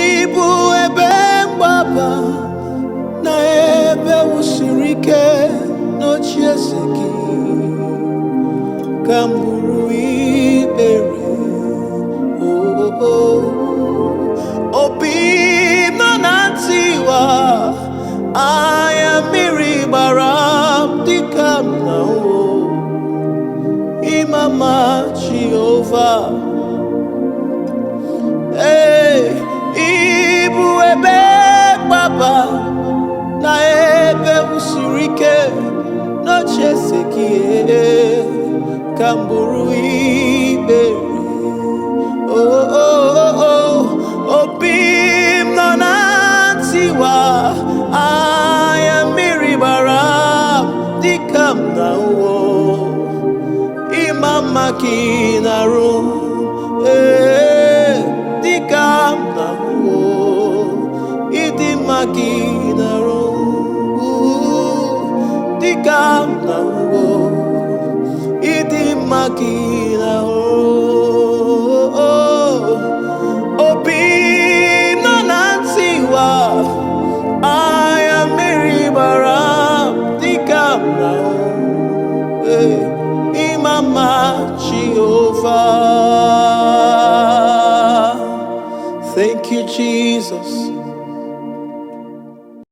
Ibu ebe mgbaba na ebe wusiri ike n'ocheeze gị ka m bụrụ ikpere. Obi m nọ na ntiwa, anya mmiri gbara m dịka m na-ahụ Imama Jehova. Ibu ebe mgbaba na ebe wusiri ike n'ocheeze gị ka m bụrụ ikpere. Obi m nọ na ntiwa, anya mmiri gbara m dịka m na-ahụ Imama gị na-arụ dịka m na-ahụ ịdị mma gị na-arụ dịka m na-ahụ ịdị mma gị na-arụ. Obi m nọ na ntiwa, anya mmiri gbara m dịka m na-ahụ Imama Jehovah. Thank you, Jesus.